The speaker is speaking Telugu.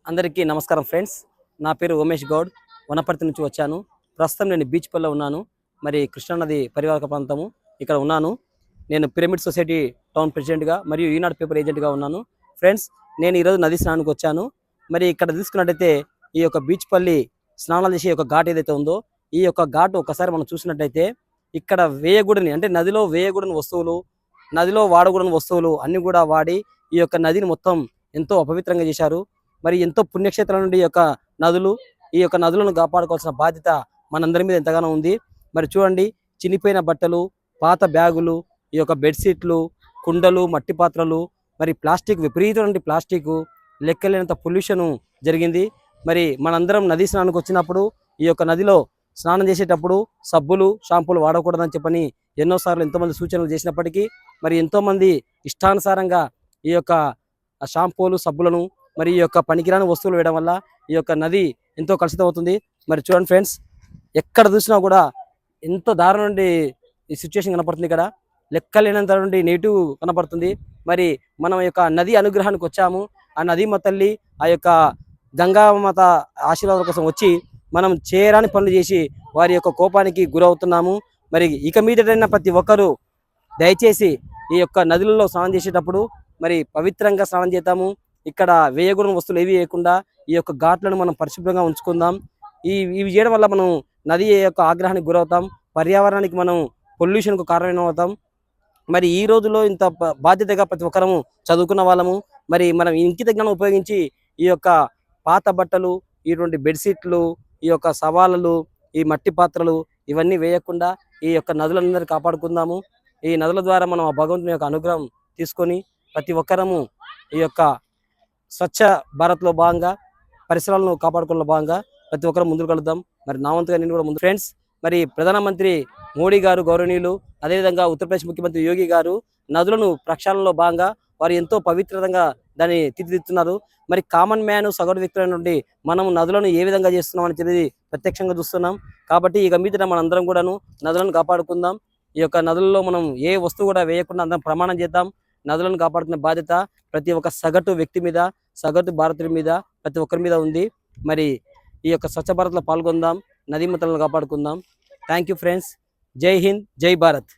అందరికీ నమస్కారం ఫ్రెండ్స్. నా పేరు ఉమేష్ గౌడ్. వనపర్తి నుంచి వచ్చాను. ప్రస్తుతం నేను బీచ్ పల్లిలో ఉన్నాను. మరి కృష్ణానది పరివాహక ప్రాంతము ఇక్కడ ఉన్నాను. నేను పిరమిడ్ సొసైటీ టౌన్ ప్రెసిడెంట్గా మరియు ఈనాడు పేపర్ ఏజెంట్గా ఉన్నాను. ఫ్రెండ్స్, నేను ఈరోజు నది స్నానానికి వచ్చాను. మరి ఇక్కడ తీసుకున్నట్టయితే ఈ యొక్క బీచ్ పల్లి స్నానాలు చేసే యొక్క ఘాట్ ఏదైతే ఉందో, ఈ యొక్క ఘాట్ ఒకసారి మనం చూసినట్టయితే ఇక్కడ వేయకూడని, అంటే నదిలో వేయకూడని వస్తువులు, నదిలో వాడకూడని వస్తువులు అన్నీ కూడా వాడి ఈ యొక్క నదిని మొత్తం ఎంతో అపవిత్రంగా చేశారు. మరి ఎంతో పుణ్యక్షేత్రాల నుండి ఈ యొక్క నదులను కాపాడుకోవాల్సిన బాధ్యత మనందరి మీద ఎంతగానో ఉంది. మరి చూడండి, చినిపోయిన బట్టలు, పాత బ్యాగులు, ఈ యొక్క బెడ్షీట్లు, కుండలు, మట్టి పాత్రలు, మరి ప్లాస్టిక్, విపరీతమైన ప్లాస్టిక్, లెక్కలేనంత పొల్యూషన్ జరిగింది. మరి మనందరం నదీ స్నానానికి వచ్చినప్పుడు ఈ యొక్క నదిలో స్నానం చేసేటప్పుడు సబ్బులు, షాంపూలు వాడకూడదని చెప్పని ఎన్నోసార్లు ఎంతోమంది సూచనలు చేసినప్పటికీ మరి ఎంతోమంది ఇష్టానుసారంగా ఈ యొక్క షాంపూలు, సబ్బులను, మరి ఈ యొక్క పనికిరాని వస్తువులు వేయడం వల్ల ఈ యొక్క నది ఎంతో కలుషితం అవుతుంది. మరి చూడండి ఫ్రెండ్స్, ఎక్కడ చూసినా కూడా ఎంతో దారుణం నుండి ఈ సిచ్యువేషన్ కనపడుతుంది. ఇక్కడ లెక్కలేనంత నుండి నెగిటివ్ కనపడుతుంది. మరి మనం యొక్క నది అనుగ్రహానికి వచ్చాము. ఆ నదీమ తల్లి, ఆ యొక్క గంగామాత ఆశీర్వాదం కోసం వచ్చి మనం చేయరాని పనులు చేసి వారి యొక్క కోపానికి గురవుతున్నాము. మరి ఇక మీదటైనా ప్రతి ఒక్కరూ దయచేసి ఈ యొక్క నదులలో స్నానం చేసేటప్పుడు మరి పవిత్రంగా స్నానం చేద్దాము. ఇక్కడ వేయకూడని వస్తువులు ఏవి వేయకుండా ఈ యొక్క ఘాట్లను మనం పరిశుభ్రంగా ఉంచుకుందాం. ఇవి చేయడం వల్ల మనం నది యొక్క ఆగ్రహానికి గురవుతాం, పర్యావరణానికి మనం పొల్యూషన్కు కారణమవుతాం. మరి ఈ రోజుల్లో ఇంత బాధ్యతగా ప్రతి ఒక్కరము చదువుకున్న వాళ్ళము, మరి మనం ఇంకిత జ్ఞానం ఉపయోగించి ఈ యొక్క పాత బట్టలు, ఇటువంటి బెడ్షీట్లు, ఈ యొక్క సవాళ్ళు, ఈ మట్టి పాత్రలు ఇవన్నీ వేయకుండా ఈ యొక్క నదులందరినీ కాపాడుకుందాము. ఈ నదుల ద్వారా మనం ఆ భగవంతుని యొక్క అనుగ్రహం తీసుకొని ప్రతి ఒక్కరము ఈ యొక్క స్వచ్ఛ భారత్లో భాగంగా పరిసరాలను కాపాడుకోవడంలో భాగంగా ప్రతి ఒక్కరు ముందుకు వెళ్దాం. మరి నా వంతుగా నేను కూడా ముందు. ఫ్రెండ్స్, మరి ప్రధానమంత్రి మోడీ గారు గౌరవనీయులు, అదేవిధంగా ఉత్తరప్రదేశ్ ముఖ్యమంత్రి యోగి గారు నదులను ప్రక్షాళనలో భాగంగా వారు ఎంతో పవిత్రంగా దాన్ని తీర్చిదిద్దుతున్నారు. మరి కామన్ మ్యాన్, సగటు వ్యక్తుల నుండి మనం నదులను ఏ విధంగా చేస్తున్నాం అని చెప్పి ప్రత్యక్షంగా చూస్తున్నాం. కాబట్టి ఇక మీదట మనందరం కూడాను నదులను కాపాడుకుందాం. ఈ యొక్క నదులలో మనం ఏ వస్తువు కూడా వేయకుండా అందరం ప్రమాణం చేద్దాం. నదులను కాపాడుకునే బాధ్యత ప్రతి ఒక్క సగటు వ్యక్తి మీద, సగటు భారతీయుల మీద, ప్రతి ఒక్కరి మీద ఉంది. మరి ఈ యొక్క స్వచ్ఛ భారత్లో పాల్గొందాం, నదీమతలను కాపాడుకుందాం. Thank you friends. జై హింద్, జై భారత్.